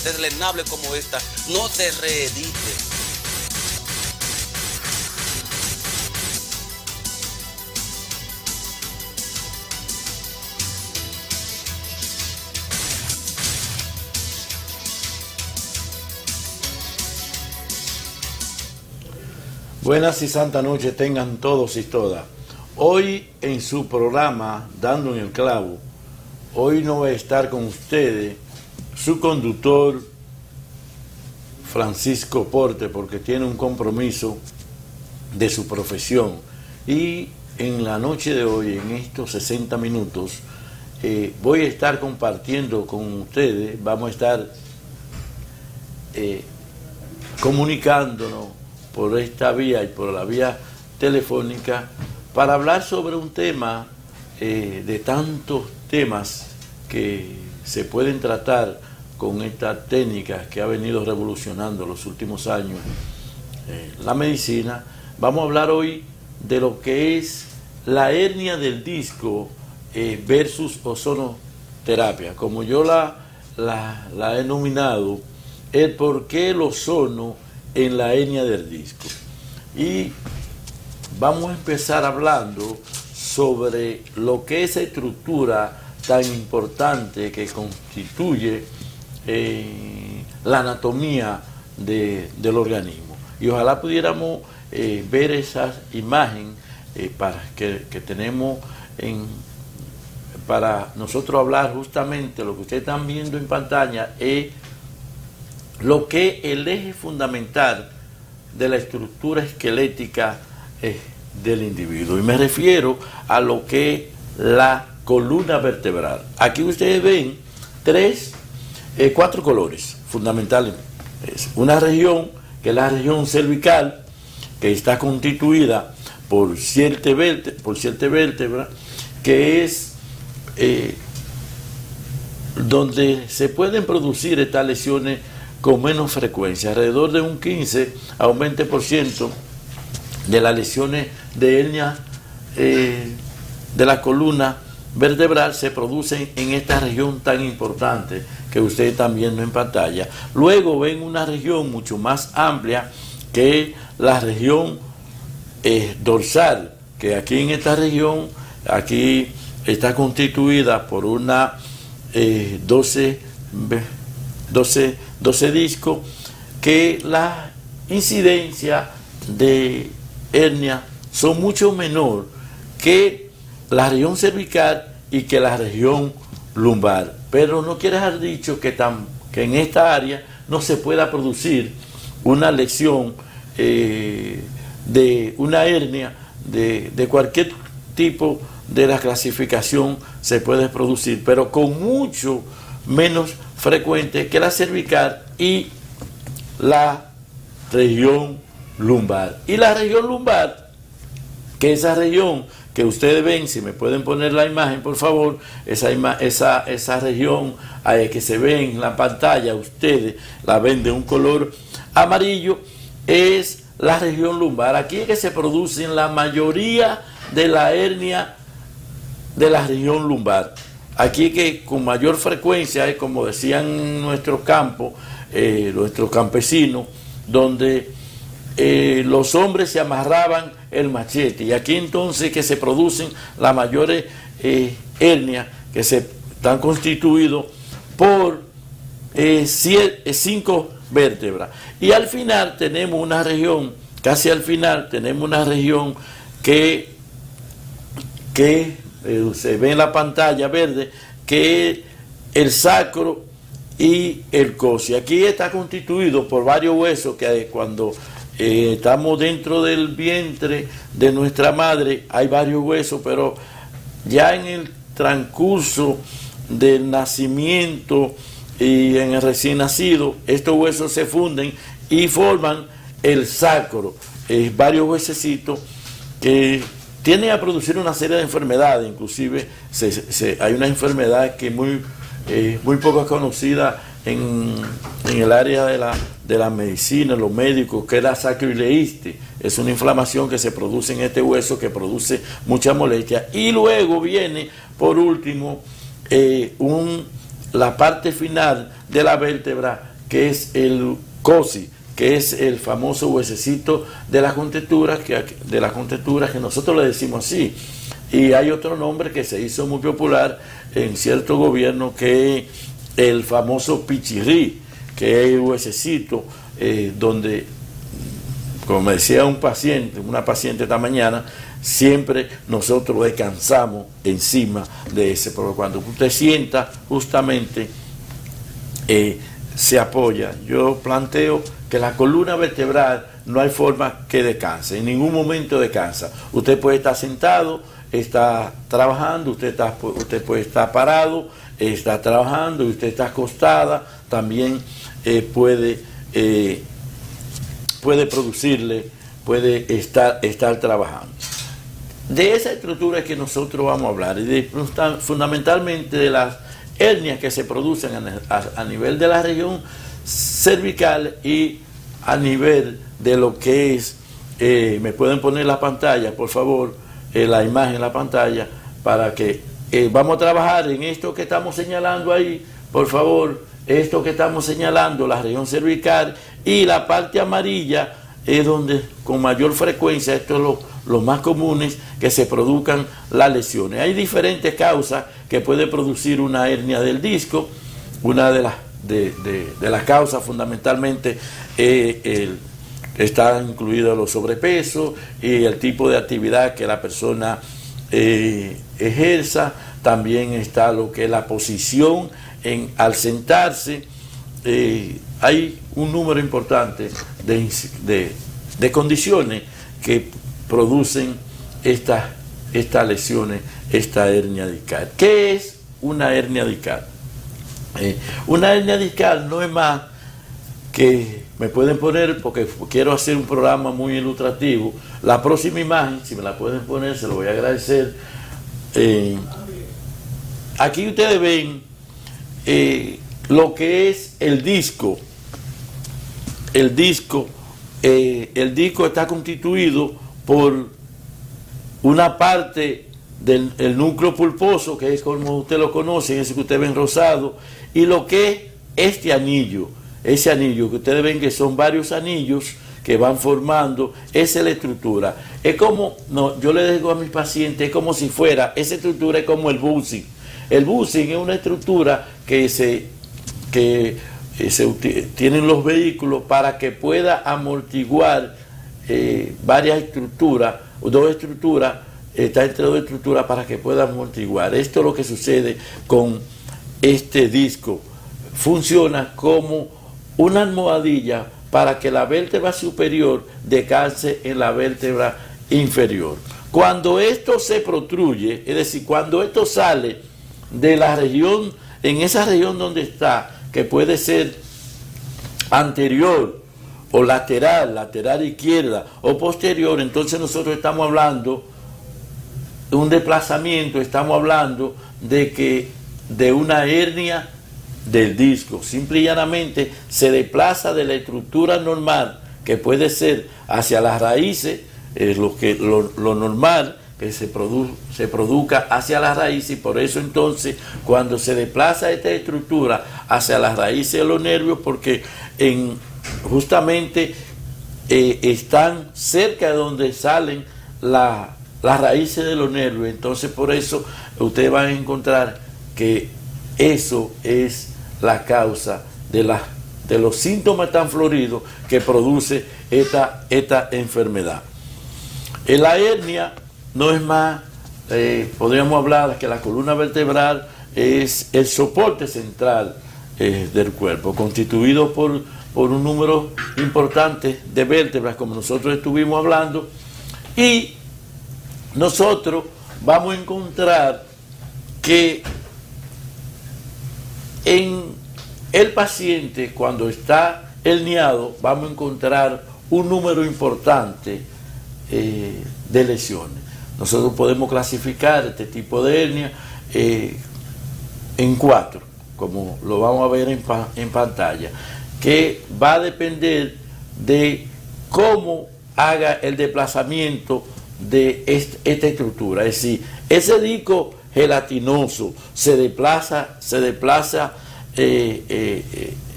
deleznable como esta no se reedite. Buenas y santa noche tengan todos y todas. Hoy en su programa Dando en el Clavo, hoy no va a estar con ustedes su conductor Francisco Porte, porque tiene un compromiso de su profesión. Y en la noche de hoy, en estos 60 minutos, voy a estar compartiendo con ustedes, vamos a estar comunicándonos por esta vía y por la vía telefónica para hablar sobre un tema de tantos temas que se pueden tratar con esta técnica que ha venido revolucionando los últimos años la medicina. Vamos a hablar hoy de lo que es la hernia del disco versus ozonoterapia, como yo la he denominado, el por qué el ozono en la hernia del disco. Y vamos a empezar hablando sobre lo que es esa estructura tan importante que constituye la anatomía del organismo. Y ojalá pudiéramos ver esas imágenes que tenemos para nosotros hablar justamente lo que ustedes están viendo en pantalla es lo que el eje fundamental de la estructura esquelética del individuo. Y me refiero a lo que es la columna vertebral. Aquí ustedes ven cuatro colores fundamentales. Es una región, que es la región cervical, que está constituida por 7 vértebras, que es donde se pueden producir estas lesiones con menos frecuencia, alrededor de un 15 a un 20% de las lesiones de hernia de la columna vertebral se producen en esta región tan importante que ustedes están viendo en pantalla. Luego ven una región mucho más amplia que es la región dorsal, que aquí en esta región, aquí está constituida por una 12 discos, que la incidencia de hernia son mucho menor que la región cervical y que la región lumbar. Pero no quiere dejar dicho que en esta área no se pueda producir una lesión de una hernia de cualquier tipo de la clasificación se puede producir, pero con mucho menos frecuente que la cervical y la región lumbar. Y la región lumbar, que esa región que ustedes ven, si me pueden poner la imagen por favor, esa región que se ve en la pantalla, ustedes la ven de un color amarillo, es la región lumbar. Aquí es que se producen la mayoría de la hernia de la región lumbar. Aquí que con mayor frecuencia es, como decían en nuestro campo, nuestros campesinos, donde los hombres se amarraban el machete. Y aquí entonces que se producen las mayores hernias que se están constituidos por 5 vértebras. Y al final tenemos una región, casi al final tenemos una región que se ve en la pantalla verde, que es el sacro y el coxis. Aquí está constituido por varios huesos que cuando estamos dentro del vientre de nuestra madre hay varios huesos, pero ya en el transcurso del nacimiento y en el recién nacido, estos huesos se funden y forman el sacro, varios huesecitos que tienden a producir una serie de enfermedades. Inclusive hay una enfermedad que es muy poco conocida en el área de la medicina, los médicos, que es la sacroileístis. Es una inflamación que se produce en este hueso que produce mucha molestia. Y luego viene, por último, la parte final de la vértebra, que es el COSI, que es el famoso huesecito de las conjeturas, que nosotros le decimos así. Y hay otro nombre que se hizo muy popular en cierto gobierno, que es el famoso pichirrí, que es el huesecito donde, como me decía una paciente esta mañana, siempre nosotros descansamos encima de ese, porque cuando usted sienta, justamente se apoya. Yo planteo que la columna vertebral no hay forma que descanse, en ningún momento descansa. Usted puede estar sentado, está trabajando, usted puede estar parado, está trabajando, y usted está acostada, también puede estar trabajando. De esa estructura es que nosotros vamos a hablar, y fundamentalmente de las hernias que se producen a nivel de la región cervical y a nivel de lo que es, me pueden poner la pantalla, por favor, la imagen en la pantalla, para que vamos a trabajar en esto que estamos señalando ahí, por favor, esto que estamos señalando, la región cervical, y la parte amarilla es donde con mayor frecuencia, esto es lo más comunes, que se produzcan las lesiones. Hay diferentes causas que puede producir una hernia del disco. Una de las causas fundamentalmente está incluido los sobrepesos y el tipo de actividad que la persona ejerza. También está lo que es la posición al sentarse. Hay un número importante de condiciones que producen estas lesiones, esta hernia discal. ¿Qué es una hernia discal? Una hernia discal no es más que, me pueden poner, porque quiero hacer un programa muy ilustrativo, la próxima imagen, si me la pueden poner, se lo voy a agradecer. Aquí ustedes ven lo que es el disco. El disco está constituido por una parte del núcleo pulposo, que es como usted lo conoce, ese que usted ven rosado, y lo que es este anillo, ese anillo que ustedes ven que son varios anillos que van formando, esa es la estructura. Es como, yo le digo a mis pacientes, es como si fuera, esa estructura es como el bushing. El bushing es una estructura que tienen los vehículos para que pueda amortiguar varias estructuras, dos estructuras, está entre dos estructuras para que pueda amortiguar. Esto es lo que sucede con este disco. Funciona como una almohadilla para que la vértebra superior descanse en la vértebra inferior. Cuando esto se protruye, es decir, cuando esto sale de la región, en esa región donde está, que puede ser anterior o lateral izquierda o posterior, entonces nosotros estamos hablando de un desplazamiento, estamos hablando de una hernia del disco. Simple y llanamente se desplaza de la estructura normal, que puede ser hacia las raíces, lo normal, que se produzca hacia las raíces, y por eso entonces cuando se desplaza esta estructura hacia las raíces de los nervios, porque justamente están cerca de donde salen las raíces de los nervios, entonces por eso ustedes van a encontrar que eso es la causa de los síntomas tan floridos que produce esta enfermedad. La hernia no es más, podríamos hablar que la columna vertebral es el soporte central del cuerpo, constituido por un número importante de vértebras, como nosotros estuvimos hablando, y nosotros vamos a encontrar que en el paciente, cuando está herniado, vamos a encontrar un número importante de lesiones. Nosotros podemos clasificar este tipo de hernia en 4, como lo vamos a ver en pantalla, que va a depender de cómo haga el desplazamiento de esta estructura. Es decir, ese disco gelatinoso se desplaza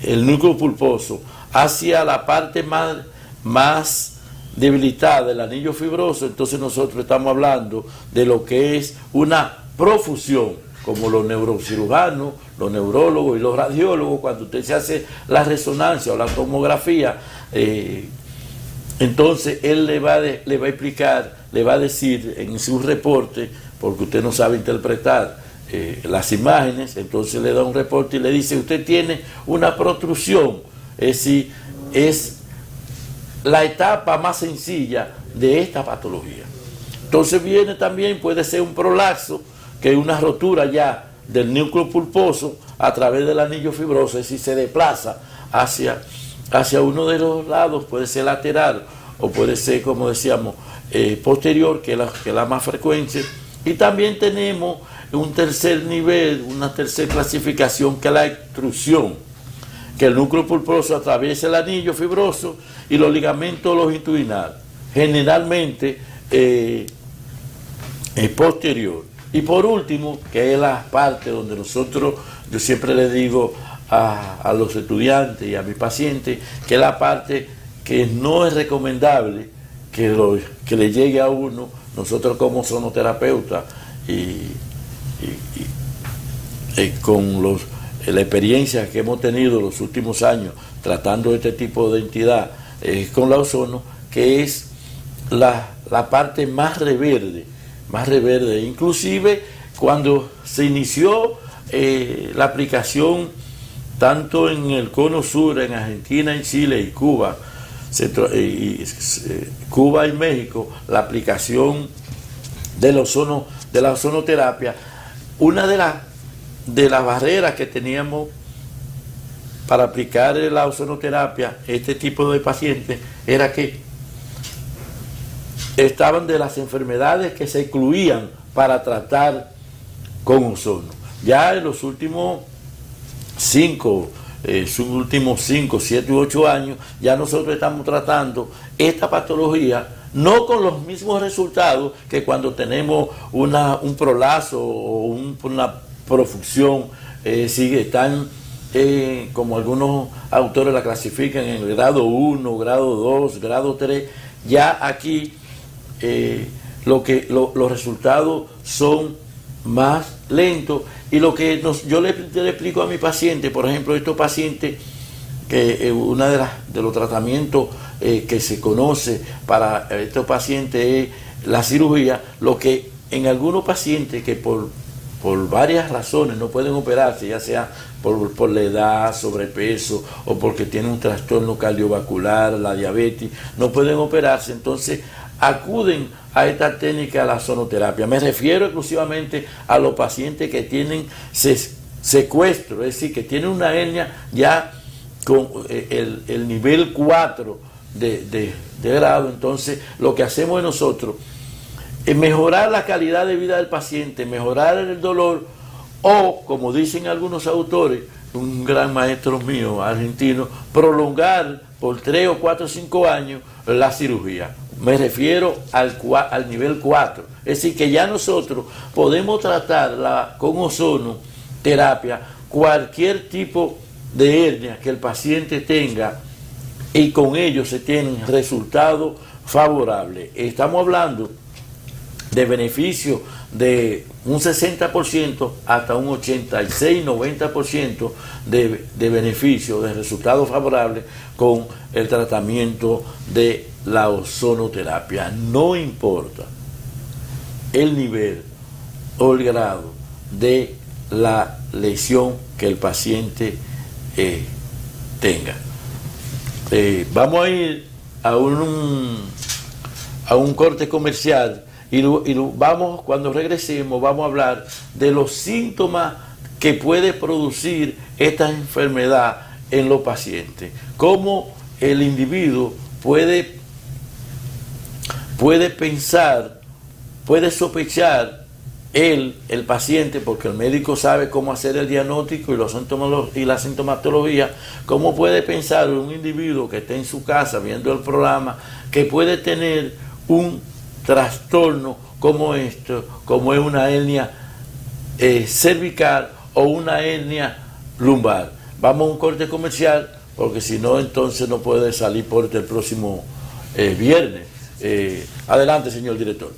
el núcleo pulposo hacia la parte más debilitada del anillo fibroso, entonces nosotros estamos hablando de lo que es una profusión, como los neurocirujanos, los neurólogos y los radiólogos, cuando usted se hace la resonancia o la tomografía, entonces él le va a explicar, le va a decir en su reporte, porque usted no sabe interpretar las imágenes, entonces le da un reporte y le dice, usted tiene una protrusión, es decir, es la etapa más sencilla de esta patología. Entonces viene también, puede ser un prolapso, que es una rotura ya del núcleo pulposo a través del anillo fibroso, es decir, se desplaza hacia uno de los lados, puede ser lateral o puede ser, como decíamos, posterior, que es la más frecuente. Y también tenemos un tercer nivel, una tercera clasificación, que es la extrusión, que el núcleo pulposo atraviesa el anillo fibroso y los ligamentos longitudinales, generalmente posterior. Y por último, que es la parte donde yo siempre le digo a los estudiantes y a mis pacientes, que es la parte que no es recomendable que le llegue a uno, nosotros como sonoterapeutas con la experiencia que hemos tenido los últimos años tratando este tipo de entidad con la ozono, que es la parte más reverde, inclusive cuando se inició la aplicación tanto en el cono sur, en Argentina, en Chile y Cuba, Cuba y México, la aplicación de la ozonoterapia, una de las barreras que teníamos para aplicar la ozonoterapia a este tipo de pacientes era que estaban de las enfermedades que se excluían para tratar con ozono. Ya en los últimos 5, 7 u 8 años, ya nosotros estamos tratando esta patología no con los mismos resultados que cuando tenemos un prolapso o una profusión, están como algunos autores la clasifican en el grado 1, grado 2, grado 3, ya aquí los resultados son más lentos, y lo que yo le explico a mi paciente, por ejemplo, estos pacientes, que uno de los tratamientos que se conoce para estos pacientes es la cirugía, lo que en algunos pacientes que por varias razones no pueden operarse, ya sea por la edad, sobrepeso o porque tienen un trastorno cardiovascular, la diabetes, no pueden operarse, entonces acuden a esta técnica, a la ozonoterapia. Me refiero exclusivamente a los pacientes que tienen secuestro, es decir, que tienen una hernia ya con el nivel 4 de grado. Entonces, lo que hacemos nosotros es mejorar la calidad de vida del paciente, mejorar el dolor, o, como dicen algunos autores, un gran maestro mío argentino, prolongar por 3 o 4 o 5 años la cirugía. Me refiero al nivel 4. Es decir, que ya nosotros podemos tratar con ozonoterapia cualquier tipo de hernia que el paciente tenga, y con ello se tienen resultados favorables. Estamos hablando de beneficios de un 60% hasta un 86-90% de beneficios, de resultados favorables con el tratamiento de la ozonoterapia. No importa el nivel o el grado de la lesión que el paciente tenga. Vamos a ir a un corte comercial y cuando regresemos vamos a hablar de los síntomas que puede producir esta enfermedad en los pacientes, cómo el individuo puede pensar, puede sospechar el paciente, porque el médico sabe cómo hacer el diagnóstico y la sintomatología, cómo puede pensar un individuo que esté en su casa viendo el programa que puede tener un trastorno como esto, como es una hernia cervical o una hernia lumbar. Vamos a un corte comercial, porque si no, entonces no puede salir por el próximo viernes. Adelante, señor director.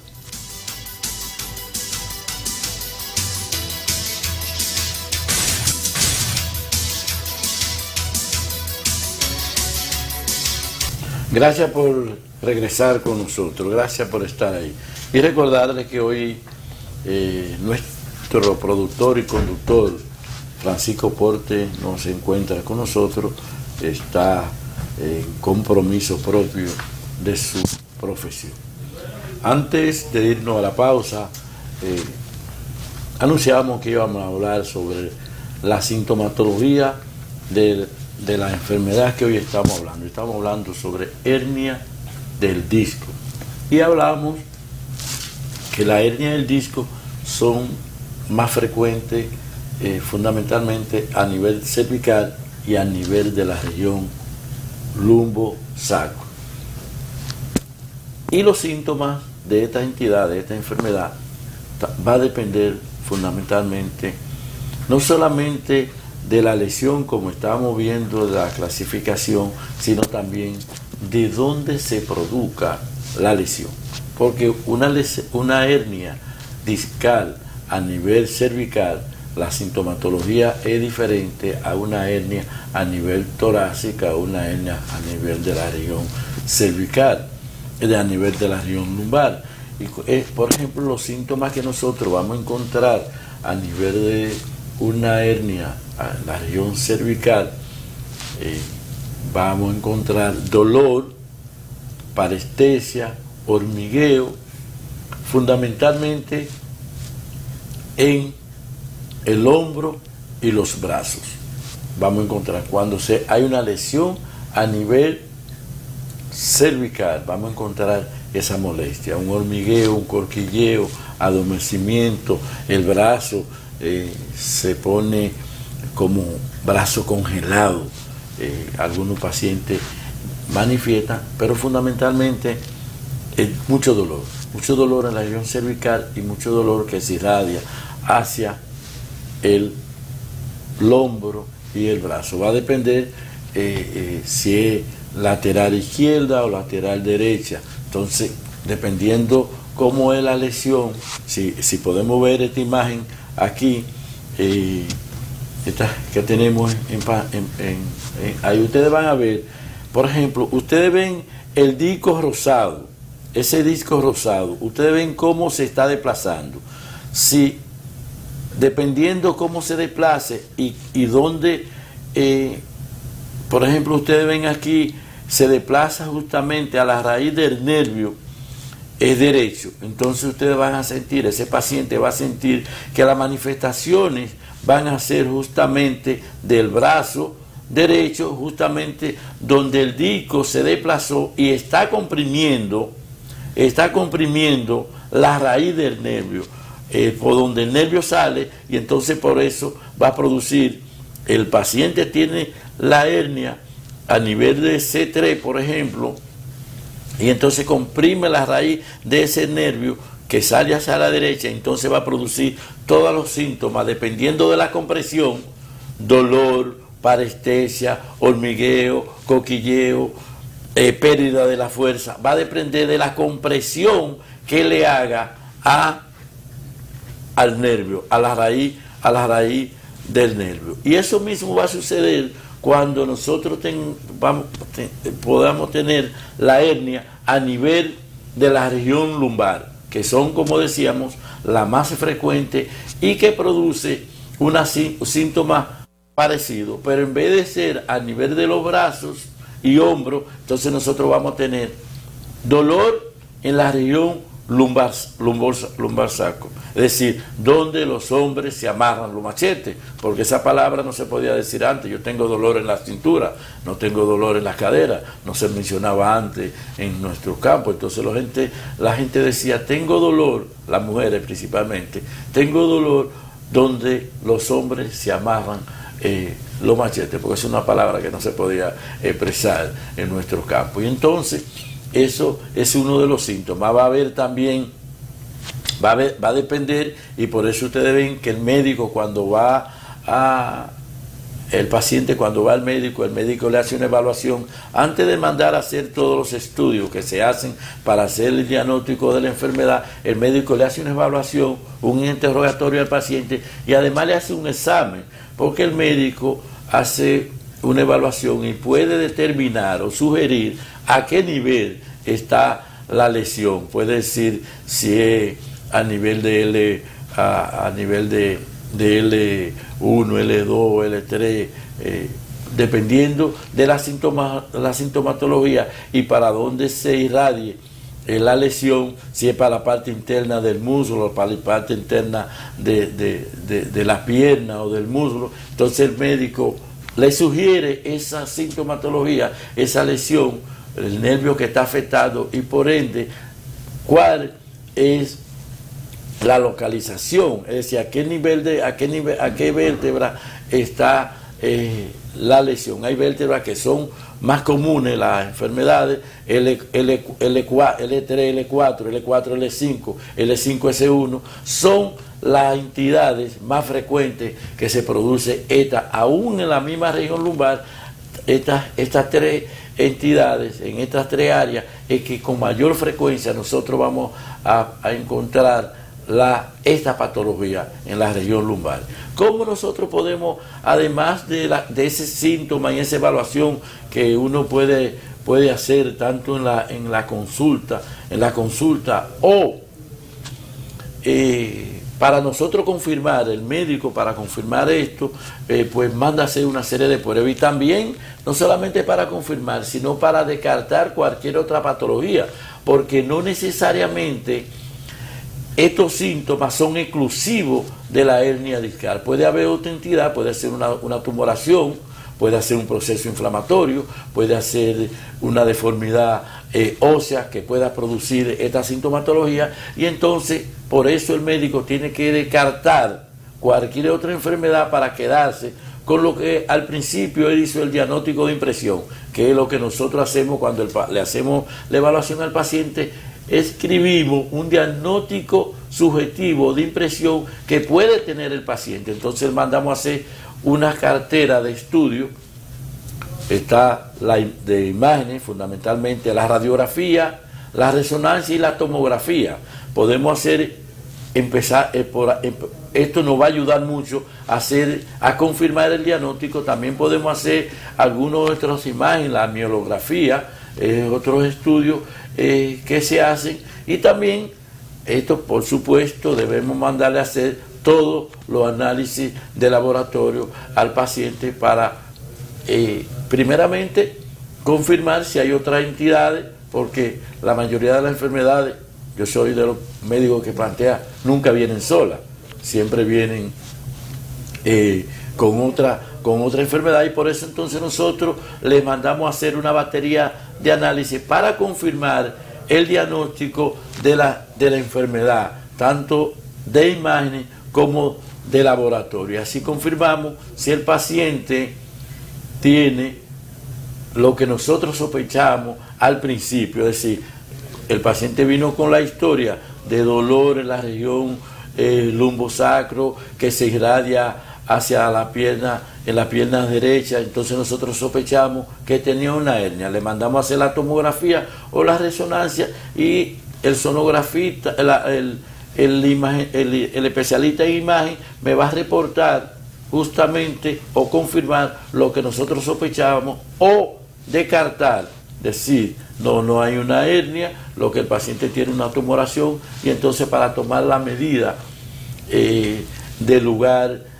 Gracias por regresar con nosotros, gracias por estar ahí. Y recordarles que hoy nuestro productor y conductor, Francisco Porte, no se encuentra con nosotros, está en compromiso propio de su profesión. Antes de irnos a la pausa, anunciamos que íbamos a hablar sobre la sintomatología de la enfermedad que hoy estamos hablando. Estamos hablando sobre hernia del disco. Y hablamos que la hernia del disco son más frecuentes fundamentalmente a nivel cervical y a nivel de la región lumbo-sacro. Y los síntomas de esta entidad, de esta enfermedad, va a depender fundamentalmente no solamente de la lesión, como estábamos viendo de la clasificación, sino también de dónde se produzca la lesión. Porque una hernia discal a nivel cervical, la sintomatología es diferente a una hernia a nivel torácica, a una hernia a nivel de la región cervical, a nivel de la región lumbar. Y, por ejemplo, los síntomas que nosotros vamos a encontrar a nivel de una hernia en la región cervical, vamos a encontrar dolor, parestesia, hormigueo, fundamentalmente en el hombro y los brazos. Vamos a encontrar cuando hay una lesión a nivel cervical, vamos a encontrar esa molestia, un hormigueo, un cosquilleo, adormecimiento, el brazo se pone como brazo congelado, algunos pacientes manifiestan, pero fundamentalmente mucho dolor en la región cervical y mucho dolor que se irradia hacia el hombro y el brazo. Va a depender si es lateral izquierda o lateral derecha. Entonces, dependiendo cómo es la lesión, si podemos ver esta imagen aquí, esta que tenemos ahí ustedes van a ver, por ejemplo, ustedes ven el disco rosado, ese disco rosado, ustedes ven cómo se está desplazando. Si dependiendo cómo se desplace y dónde, por ejemplo, ustedes ven aquí, se desplaza justamente a la raíz del nervio, es derecho. Entonces ustedes van a sentir, ese paciente va a sentir que las manifestaciones van a ser justamente del brazo derecho, justamente donde el disco se desplazó y está comprimiendo la raíz del nervio, por donde el nervio sale, y entonces por eso va a producir, el paciente tiene la hernia a nivel de C3, por ejemplo, y entonces comprime la raíz de ese nervio que sale hacia la derecha, entonces va a producir todos los síntomas, dependiendo de la compresión, dolor, parestesia, hormigueo, cosquilleo, pérdida de la fuerza. Va a depender de la compresión que le haga al nervio, a la raíz del nervio. Y eso mismo va a suceder cuando nosotros podamos tener la hernia a nivel de la región lumbar, que son, como decíamos, la más frecuente y que produce un síntoma parecido, pero en vez de ser a nivel de los brazos y hombros, entonces nosotros vamos a tener dolor en la región lumbar sacro, es decir, donde los hombres se amarran los machetes, porque esa palabra no se podía decir antes. Yo tengo dolor en la cintura, no tengo dolor en la cadera, no se mencionaba antes en nuestro campo. Entonces la gente decía, tengo dolor, las mujeres principalmente, tengo dolor donde los hombres se amarran los machetes, porque es una palabra que no se podía expresar en nuestro campo. Y entonces eso es uno de los síntomas. Va a haber también, va a depender, y por eso ustedes ven que el médico, cuando va a el paciente cuando va al médico, el médico le hace una evaluación antes de mandar a hacer todos los estudios que se hacen para hacer el diagnóstico de la enfermedad. El médico le hace una evaluación, un interrogatorio al paciente y además le hace un examen, porque el médico hace una evaluación y puede determinar o sugerir a qué nivel está la lesión. Puede decir si es a nivel de L, a nivel de L1, L2, L3, dependiendo de la sintomatología y para dónde se irradie la lesión, si es para la parte interna del muslo, para la parte interna de la pierna o del muslo. Entonces el médico le sugiere esa sintomatología, esa lesión, el nervio que está afectado y por ende cuál es la localización, es decir, a qué vértebra está la lesión. Hay vértebras que son más comunes, las enfermedades L3, L4, L5, L5, S1, son las entidades más frecuentes que se produce aún en la misma región lumbar. Estas tres entidades, en estas tres áreas, es que con mayor frecuencia nosotros vamos a encontrar esta patología en la región lumbar. ¿Cómo nosotros podemos, además de ese síntoma y esa evaluación que uno puede hacer tanto en la consulta o para nosotros confirmar, el médico para confirmar esto, pues manda a hacer una serie de pruebas y también no solamente para confirmar, sino para descartar cualquier otra patología, porque no necesariamente estos síntomas son exclusivos de la hernia discal. Puede haber otra entidad, puede ser una tumoración, puede ser un proceso inflamatorio, puede ser una deformidad ósea que pueda producir esta sintomatología, y entonces por eso el médico tiene que descartar cualquier otra enfermedad para quedarse con lo que al principio él hizo el diagnóstico de impresión, que es lo que nosotros hacemos cuando le hacemos la evaluación al paciente. Escribimos un diagnóstico subjetivo de impresión que puede tener el paciente. Entonces mandamos a hacer una cartera de estudio. Está la de imágenes, fundamentalmente la radiografía, la resonancia y la tomografía. Podemos esto nos va a ayudar mucho a confirmar el diagnóstico. También podemos hacer algunas otras imágenes, la mielografía, otros estudios que se hacen, y también esto, por supuesto, debemos mandarle a hacer todos los análisis de laboratorio al paciente para primeramente confirmar si hay otras entidades, porque la mayoría de las enfermedades, yo soy de los médicos que plantea, nunca vienen solas, siempre vienen con otra enfermedad, y por eso entonces nosotros les mandamos a hacer una batería de análisis para confirmar el diagnóstico de la enfermedad, tanto de imágenes como de laboratorio. Así confirmamos si el paciente tiene lo que nosotros sospechamos al principio, es decir, el paciente vino con la historia de dolor en la región lumbosacro que se irradia hacia la pierna, en la pierna derecha. Entonces nosotros sospechamos que tenía una hernia, le mandamos a hacer la tomografía o la resonancia, y el sonografista, el especialista en imagen me va a reportar justamente o confirmar lo que nosotros sospechábamos o descartar, decir, no hay una hernia, lo que el paciente tiene una tumoración, y entonces para tomar la medida del lugar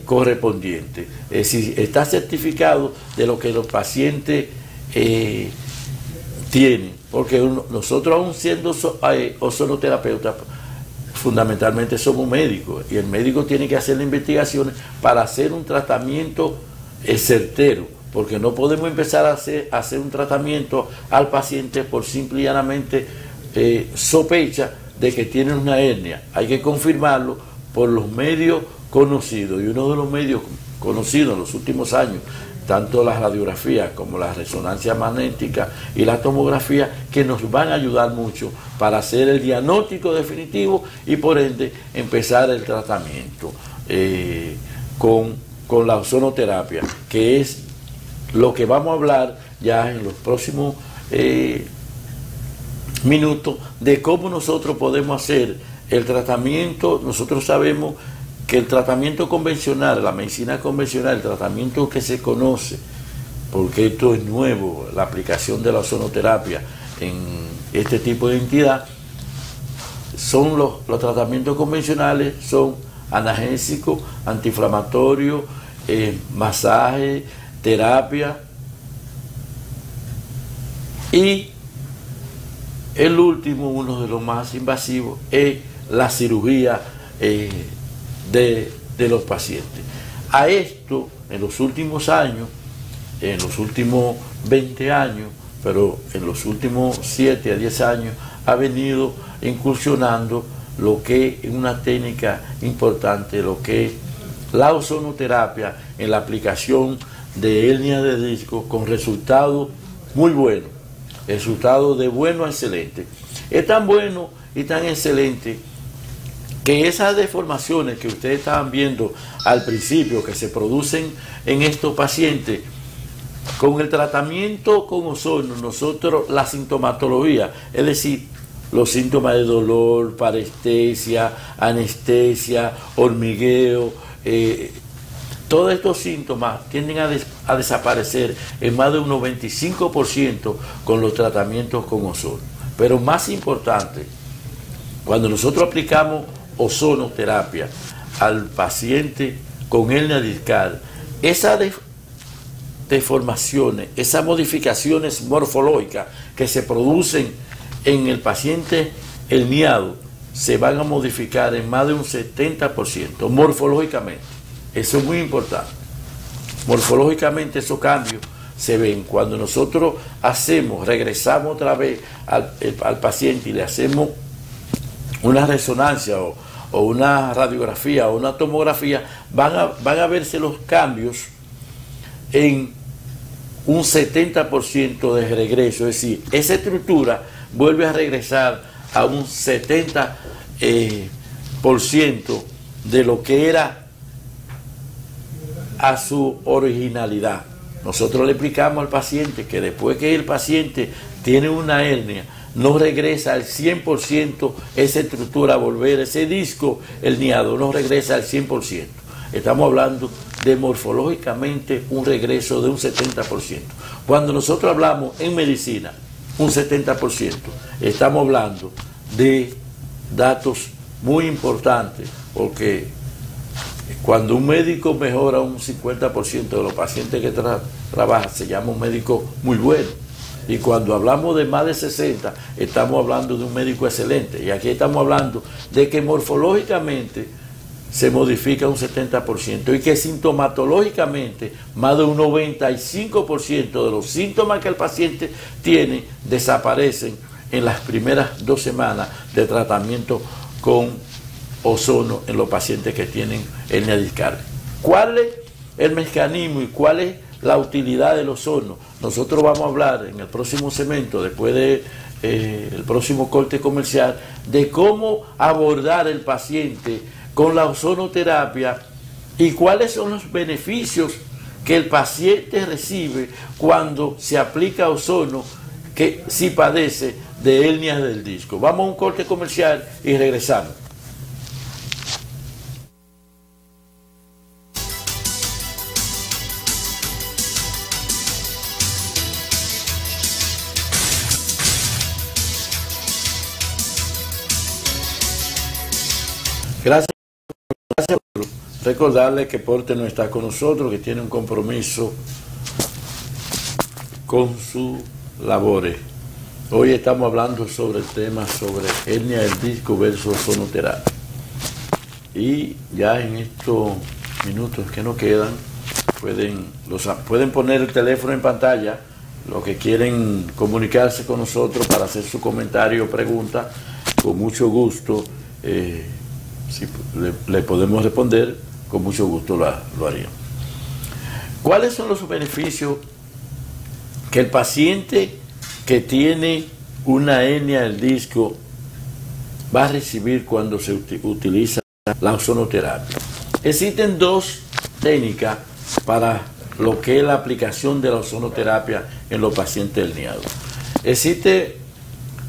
correspondiente. Si está certificado de lo que los pacientes tienen, porque nosotros, aún siendo ozonoterapeutas, fundamentalmente somos médicos, y el médico tiene que hacer las investigaciones para hacer un tratamiento certero, porque no podemos empezar a hacer un tratamiento al paciente por simple y llanamente sospecha de que tiene una hernia. Hay que confirmarlo por los medios conocidos, y uno de los medios conocidos en los últimos años, tanto la radiografía como la resonancia magnética y la tomografía, que nos van a ayudar mucho para hacer el diagnóstico definitivo y por ende empezar el tratamiento con con la ozonoterapia, que es lo que vamos a hablar ya en los próximos minutos, de cómo nosotros podemos hacer el tratamiento. Nosotros sabemos que el tratamiento convencional, la medicina convencional, el tratamiento que se conoce, porque esto es nuevo, la aplicación de la ozonoterapia en este tipo de entidad, son los tratamientos convencionales, son analgésicos, antiinflamatorios, masaje, terapia, y el último, uno de los más invasivos, es la cirugía de los pacientes. A esto, en los últimos años, en los últimos 20 años, pero en los últimos 7 a 10 años, ha venido incursionando lo que es una técnica importante, lo que es la ozonoterapia en la aplicación de hernia de disco, con resultados muy buenos, resultados de bueno a excelente. Es tan bueno y tan excelente que esas deformaciones que ustedes estaban viendo al principio, que se producen en estos pacientes, con el tratamiento con ozono, nosotros la sintomatología, es decir, los síntomas de dolor, parestesia, anestesia, hormigueo, todos estos síntomas tienden a desaparecer en más de un 95% con los tratamientos con ozono. Pero más importante, cuando nosotros aplicamos ozonoterapia al paciente con hernia discal, esas deformaciones, esas modificaciones morfológicas que se producen en el paciente herniado, se van a modificar en más de un 70% morfológicamente. Eso es muy importante. Morfológicamente esos cambios se ven cuando nosotros regresamos otra vez al paciente y le hacemos una resonancia o una radiografía o una tomografía, van a verse los cambios en un 70% de regreso. Es decir, esa estructura vuelve a regresar a un 70% de lo que era a su originalidad. Nosotros le explicamos al paciente que después que el paciente tiene una hernia, no regresa al 100% esa estructura a volver, ese disco herniado no regresa al 100%. Estamos hablando de morfológicamente un regreso de un 70%. Cuando nosotros hablamos en medicina, un 70%, estamos hablando de datos muy importantes, porque cuando un médico mejora un 50% de los pacientes que trabaja, se llama un médico muy bueno. Y cuando hablamos de más de 60, estamos hablando de un médico excelente. Y aquí estamos hablando de que morfológicamente se modifica un 70% y que sintomatológicamente más de un 95% de los síntomas que el paciente tiene desaparecen en las primeras 2 semanas de tratamiento con ozono en los pacientes que tienen hernia discal. ¿Cuál es el mecanismo y cuál es la utilidad del ozono? Nosotros vamos a hablar en el próximo segmento, después de el próximo corte comercial, de cómo abordar el paciente con la ozonoterapia y cuáles son los beneficios que el paciente recibe cuando se aplica ozono, que si padece de hernias del disco. Vamos a un corte comercial y regresamos. Gracias. Recordarle que Porte no está con nosotros, que tiene un compromiso con sus labores. Hoy estamos hablando sobre el tema sobre hernia del disco versus ozonoterapia. Y ya en estos minutos que nos quedan, pueden poner el teléfono en pantalla, los que quieren comunicarse con nosotros para hacer su comentario o pregunta, con mucho gusto. Si le podemos responder, con mucho gusto lo haríamos. ¿Cuáles son los beneficios que el paciente que tiene una hernia del disco va a recibir cuando se utiliza la ozonoterapia? Existen 2 técnicas para lo que es la aplicación de la ozonoterapia en los pacientes herniados. Existe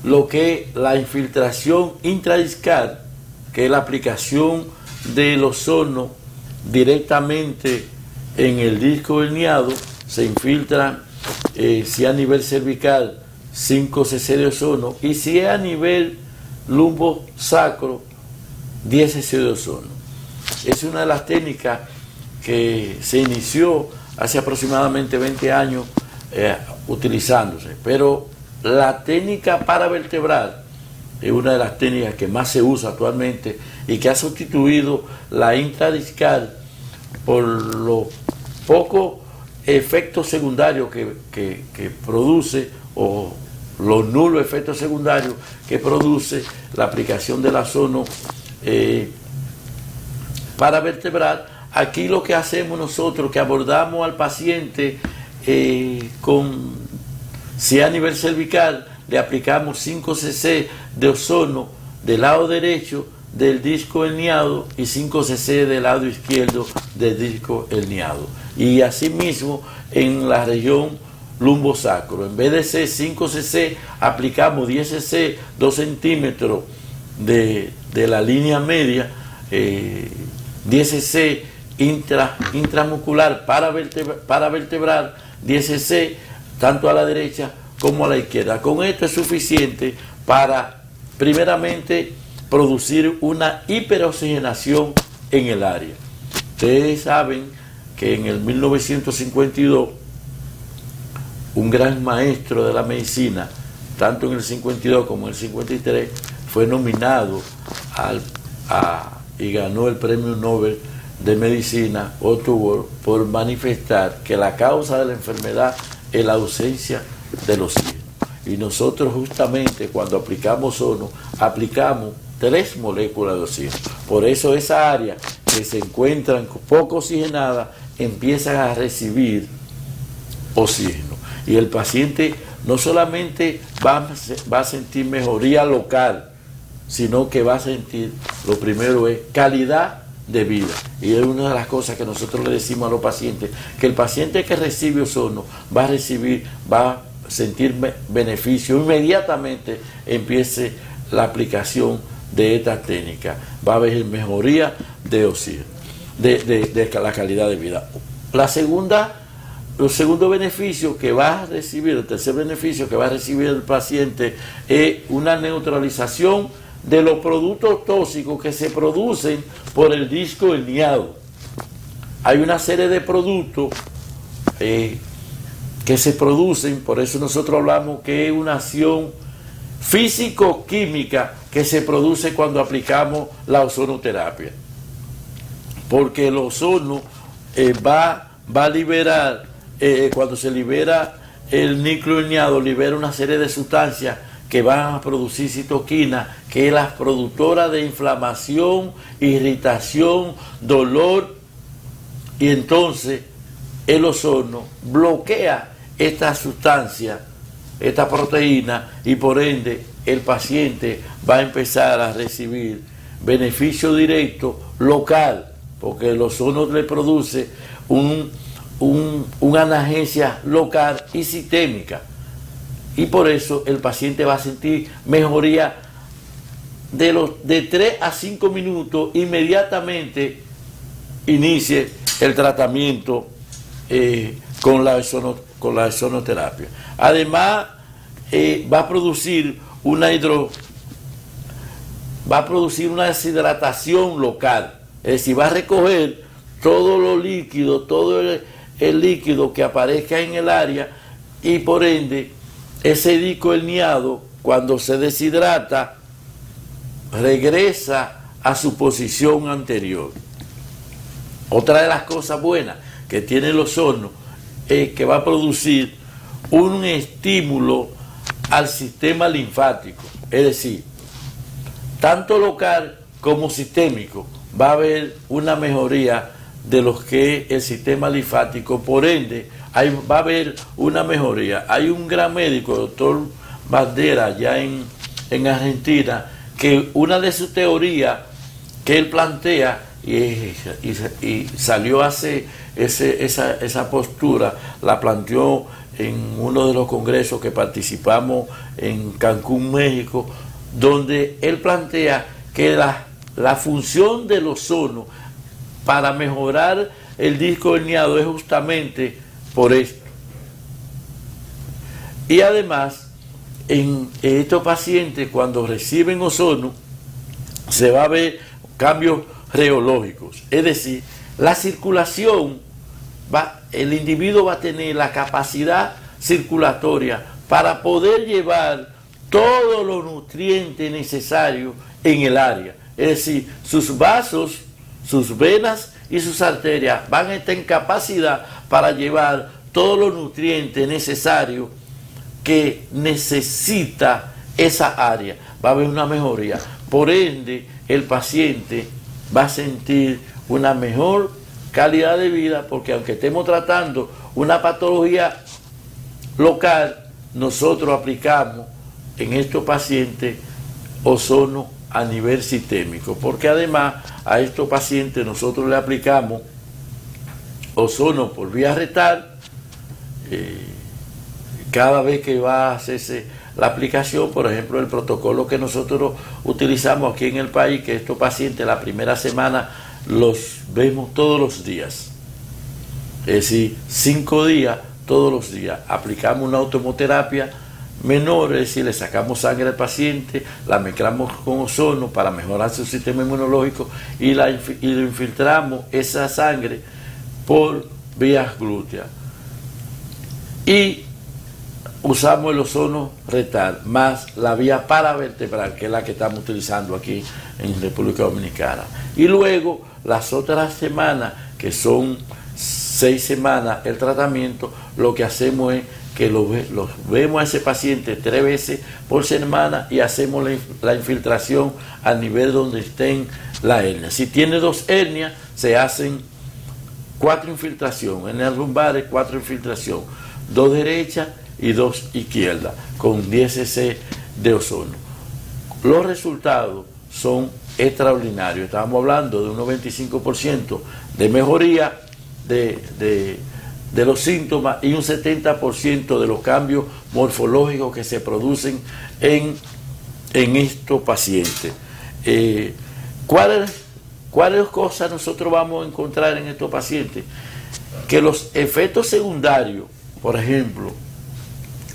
lo que es la infiltración intradiscal, que es la aplicación del ozono directamente en el disco herniado. Se infiltra, si a nivel cervical, 5 cc de ozono, y si es a nivel lumbosacro, 10 cc de ozono. Es una de las técnicas que se inició hace aproximadamente 20 años utilizándose, pero la técnica paravertebral es una de las técnicas que más se usa actualmente y que ha sustituido la intradiscal por los pocos efectos secundarios que produce, o los nulos efectos secundarios que produce la aplicación del ozono paravertebral. Aquí lo que hacemos nosotros, que abordamos al paciente si a nivel cervical, le aplicamos 5 cc de ozono del lado derecho del disco herniado y 5 cc del lado izquierdo del disco herniado. Y asimismo en la región lumbosacro, en vez de ser 5 cc, aplicamos 10 cc, 2 centímetros de la línea media, 10 cc intramuscular paravertebral, 10 cc tanto a la derecha como a la izquierda. Con esto es suficiente para, primeramente, producir una hiperoxigenación en el área. Ustedes saben que en el 1952, un gran maestro de la medicina, tanto en el 52 como en el 53, fue nominado y ganó el premio Nobel de Medicina, Otto Ward, por manifestar que la causa de la enfermedad es la ausencia del oxígeno. Y nosotros justamente cuando aplicamos ozono, aplicamos 3 moléculas de oxígeno. Por eso esa área que se encuentran poco oxigenada empiezan a recibir oxígeno. Y el paciente no solamente va a sentir mejoría local, sino que va a sentir, lo primero es calidad de vida. Y es una de las cosas que nosotros le decimos a los pacientes, que el paciente que recibe ozono va a sentir beneficio inmediatamente empiece la aplicación de esta técnica. Va a haber mejoría de oxígeno, de la calidad de vida. El segundo beneficio que va a recibir, el tercer beneficio que va a recibir el paciente es una neutralización de los productos tóxicos que se producen por el disco herniado. Hay una serie de productos que se producen, por eso nosotros hablamos que es una acción físico-química que se produce cuando aplicamos la ozonoterapia, porque el ozono va a liberar, cuando se libera el núcleo herniado, libera una serie de sustancias que van a producir citoquina, que es la productora de inflamación, irritación, dolor, y entonces el ozono bloquea esta sustancia, esta proteína, y por ende el paciente va a empezar a recibir beneficio directo local, porque el ozono le produce una analgesia local y sistémica. Y por eso el paciente va a sentir mejoría de 3 a 5 minutos inmediatamente inicie el tratamiento con la ozonoterapia. Además, va a producir una deshidratación local, es decir, va a recoger todo lo líquido, todo el líquido que aparezca en el área, y por ende ese disco herniado, cuando se deshidrata, regresa a su posición anterior. Otra de las cosas buenas que tiene el ozono es que va a producir un estímulo al sistema linfático, es decir, tanto local como sistémico. Va a haber una mejoría de lo que es el sistema linfático, por ende va a haber una mejoría. Hay un gran médico, el doctor Bandera, allá en Argentina, que una de sus teorías que él plantea, y salió hace esa postura, la planteó en uno de los congresos que participamos en Cancún, México, donde él plantea que la función del ozono para mejorar el disco herniado es justamente por esto. Y además, en estos pacientes, cuando reciben ozono, se va a ver cambios reológicos, es decir, la circulación, el individuo va a tener la capacidad circulatoria para poder llevar todos los nutrientes necesarios en el área, es decir, sus vasos, sus venas y sus arterias van a estar en capacidad para llevar todos los nutrientes necesarios que necesita esa área. Va a haber una mejoría, por ende el paciente va a sentir una mejor calidad de vida, porque aunque estemos tratando una patología local, nosotros aplicamos en estos pacientes ozono a nivel sistémico, porque además a estos pacientes nosotros le aplicamos ozono por vía rectal cada vez que va a hacerse la aplicación. Por ejemplo, el protocolo que nosotros utilizamos aquí en el país, que estos pacientes la primera semana los vemos todos los días, es decir, 5 días todos los días, aplicamos una automoterapia menor, es decir, le sacamos sangre al paciente, la mezclamos con ozono para mejorar su sistema inmunológico y lo infiltramos esa sangre por vías glúteas y usamos el ozono rectal más la vía paravertebral, que es la que estamos utilizando aquí en República Dominicana. Y luego las otras semanas, que son 6 semanas el tratamiento, lo que hacemos es que los vemos a ese paciente 3 veces por semana y hacemos la infiltración al nivel donde estén la hernia. Si tiene 2 hernias, se hacen 4 infiltraciones, hernias lumbares 4 infiltraciones, 2 derechas y 2 izquierdas, con 10 cc de ozono. Los resultados son extraordinarios. Estábamos hablando de un 95% de mejoría de los síntomas y un 70% de los cambios morfológicos que se producen en estos pacientes. ¿Cuáles cosas nosotros vamos a encontrar en estos pacientes? Que los efectos secundarios, por ejemplo,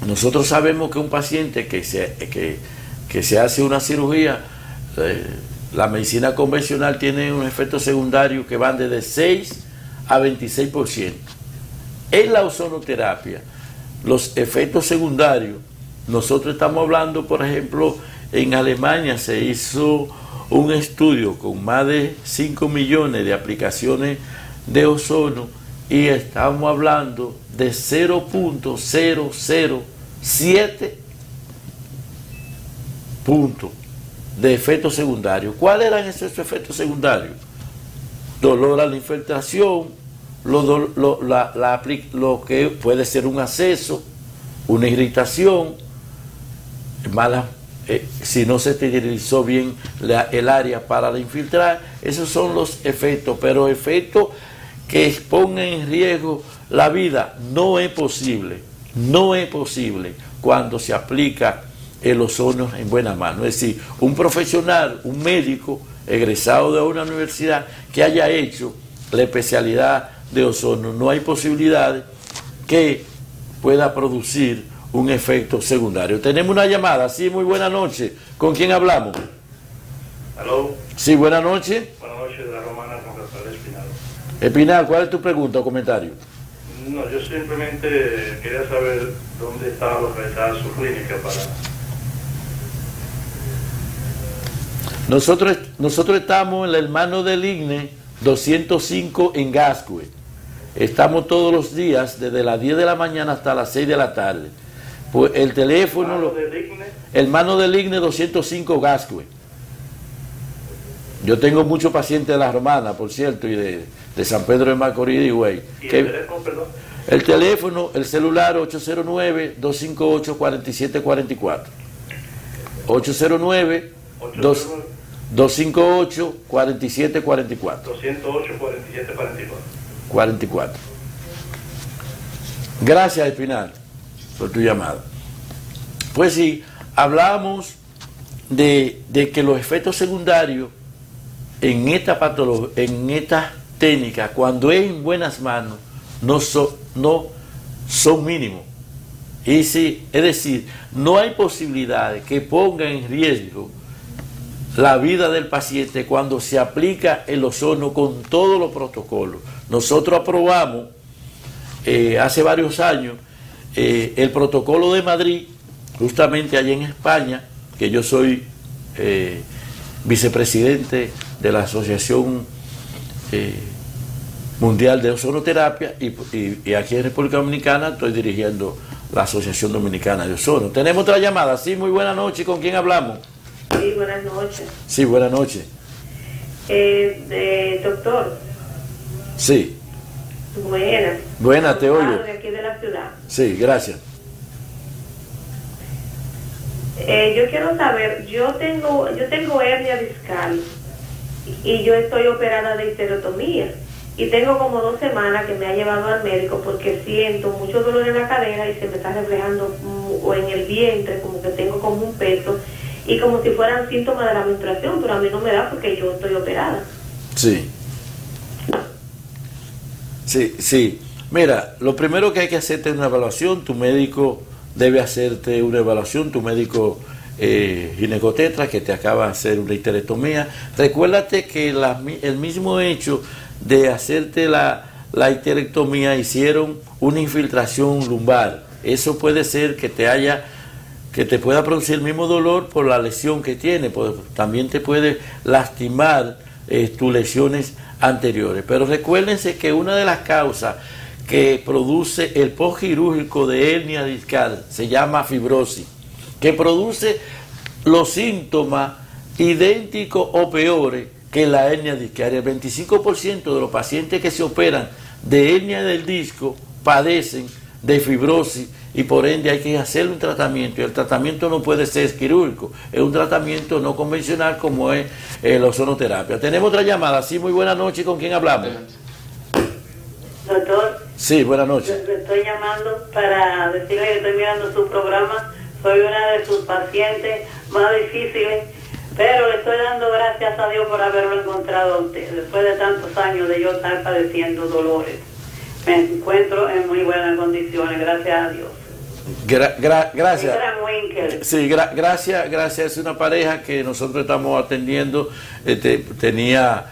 nosotros sabemos que un paciente que se hace una cirugía, la medicina convencional tiene un efecto secundario que van desde 6 a 26%. En la ozonoterapia, los efectos secundarios, nosotros estamos hablando, por ejemplo, en Alemania se hizo un estudio con más de 5 millones de aplicaciones de ozono y estamos hablando de 0.007 puntos de efectos secundarios. ¿Cuáles eran esos efectos secundarios? Dolor a la infiltración, lo que puede ser un acceso, una irritación, si no se esterilizó bien el área para infiltrar. Esos son los efectos, pero efectos que expongan en riesgo la vida no es posible cuando se aplica el ozono en buena mano. Es decir, un profesional, un médico egresado de una universidad que haya hecho la especialidad de ozono, no hay posibilidades que pueda producir un efecto secundario. Tenemos una llamada. Sí, muy buena noche. ¿Con quién hablamos? ¿Aló? Sí, buena noche. Buenas noches, de la Romana San Rafael Espinal. Espinal, ¿cuál es tu pregunta o comentario? No, yo simplemente quería saber dónde estaba localizada su clínica para... Nosotros estamos en el Hermano del Igne 205 en Gascue. Estamos todos los días desde las 10 de la mañana hasta las 6 de la tarde. Pues el teléfono... Hermano del Igne 205 Gascue. Yo tengo muchos pacientes de la Romana, por cierto, y de San Pedro de Macorís y Higüey. ¿Y el teléfono, perdón? El teléfono, el celular 809-258-4744. 809-258-4744. 258-4744. 208-4744. Gracias, Espinal, por tu llamada. Pues sí, hablamos de que los efectos secundarios en esta patología, en esta técnica, cuando es en buenas manos, no son mínimos. Es decir, no hay posibilidades que pongan en riesgo la vida del paciente cuando se aplica el ozono con todos los protocolos. Nosotros aprobamos hace varios años el protocolo de Madrid, justamente allá en España, que yo soy vicepresidente de la Asociación Mundial de Ozonoterapia y aquí en República Dominicana estoy dirigiendo la Asociación Dominicana de Ozono. Tenemos otra llamada. Sí, muy buena noche. ¿Con quién hablamos? Sí, buenas noches. Sí, buenas noches. Doctor. Sí. Buenas. Buenas, te oigo. De aquí de la ciudad. Sí, gracias. Yo quiero saber, yo tengo hernia discal y yo estoy operada de histerectomía y tengo como 2 semanas que me ha llevado al médico porque siento mucho dolor en la cadera y se me está reflejando o en el vientre, como que tengo como un peso y como si fueran síntomas de la menstruación, pero a mí no me da porque yo estoy operada. Sí. Sí. Mira, lo primero que hay que hacerte es una evaluación. Tu médico debe hacerte una evaluación, tu médico ginecotetra que te acaba de hacer una histerectomía. Recuérdate que el mismo hecho de hacerte la histerectomía hicieron una infiltración lumbar. Eso puede ser que te pueda producir el mismo dolor por la lesión que tiene, también te puede lastimar tus lesiones anteriores. Pero recuérdense que una de las causas que produce el postquirúrgico de hernia discal se llama fibrosis, que produce los síntomas idénticos o peores que la hernia discal. El 25% de los pacientes que se operan de hernia del disco padecen de fibrosis y por ende hay que hacerle un tratamiento, y el tratamiento no puede ser quirúrgico, es un tratamiento no convencional como es la ozonoterapia. Tenemos otra llamada. Sí, muy buena noche. ¿Con quién hablamos? Doctor. Sí, buenas noches. Le estoy llamando para decirle que estoy mirando su programa. Soy una de sus pacientes más difíciles, pero le estoy dando gracias a Dios por haberlo encontrado a usted. Después de tantos años de yo estar padeciendo dolores, me encuentro en muy buenas condiciones, gracias a Dios. Gracias. Sí, gracias. Es una pareja que nosotros estamos atendiendo. Tenía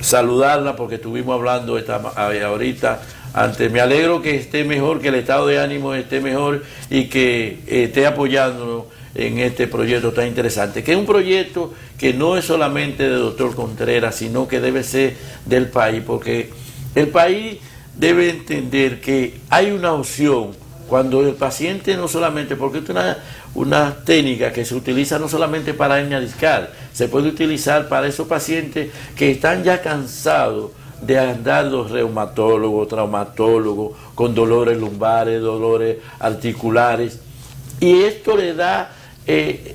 saludarla porque estuvimos hablando ahorita antes. Me alegro que esté mejor, que el estado de ánimo esté mejor y que esté apoyándonos en este proyecto tan interesante, que es un proyecto que no es solamente de doctor Contreras, sino que debe ser del país, porque el país debe entender que hay una opción cuando el paciente no solamente, porque es una técnica que se utiliza no solamente para hernia discal, se puede utilizar para esos pacientes que están ya cansados de andar los reumatólogos, traumatólogos, con dolores lumbares, dolores articulares, y esto le da,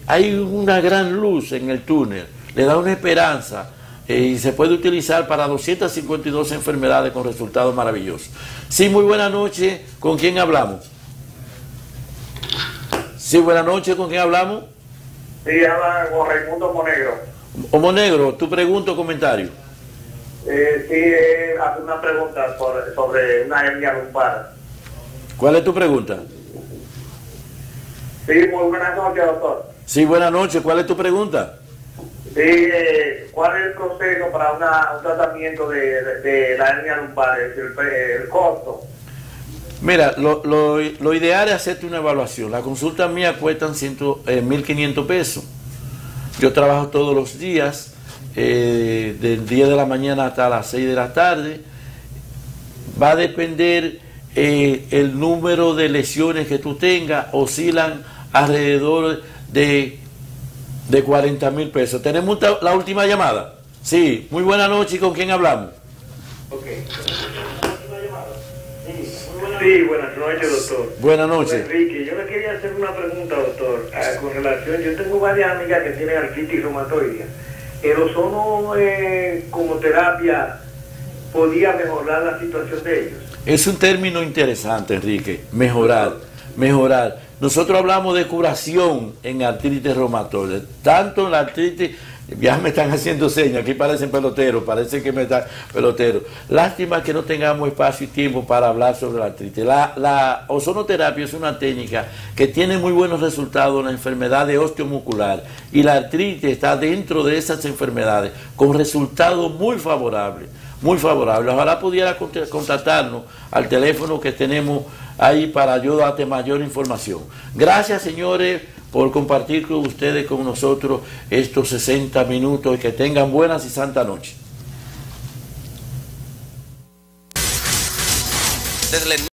hay una gran luz en el túnel, le da una esperanza, y se puede utilizar para 252 enfermedades con resultados maravillosos. Sí, muy buena noche. ¿Con quién hablamos? Sí, buena noche. ¿Con quién hablamos? Sí, habla con Raimundo Monegro. Monegro, tu pregunta o comentario. Hace una pregunta sobre una hernia lumbar. ¿Cuál es tu pregunta? Sí, muy buenas noches, doctor. Sí, buenas noches. ¿Cuál es tu pregunta? Sí, ¿cuál es el proceso para un tratamiento de la hernia lumbar, el costo? Mira, lo ideal es hacerte una evaluación. Las consultas mías cuestan 1.500 pesos. Yo trabajo todos los días, del 10 de la mañana hasta las 6 de la tarde. Va a depender el número de lesiones que tú tengas, oscilan alrededor de 40.000 pesos. Tenemos la última llamada. Sí, muy buena noche. ¿Con quién hablamos? Okay. Sí, Sí, buenas noches, doctor. Buenas noches. Enrique, yo le quería hacer una pregunta, doctor, con relación, yo tengo varias amigas que tienen artritis reumatoide. ¿El ozono como terapia podía mejorar la situación de ellos? Es un término interesante, Enrique, mejorar. Nosotros hablamos de curación en artritis reumatoide, tanto en la artritis, ya me están haciendo señas, aquí parecen peloteros, parece que me están peloteros. Lástima que no tengamos espacio y tiempo para hablar sobre la artritis. La ozonoterapia es una técnica que tiene muy buenos resultados en la enfermedad de osteomuscular y la artritis está dentro de esas enfermedades con resultados muy favorables. Ojalá pudiera contactarnos al teléfono que tenemos ahí para ayudarte mayor información. Gracias, señores, por compartir con ustedes, con nosotros, estos 60 minutos y que tengan buenas y santa noche.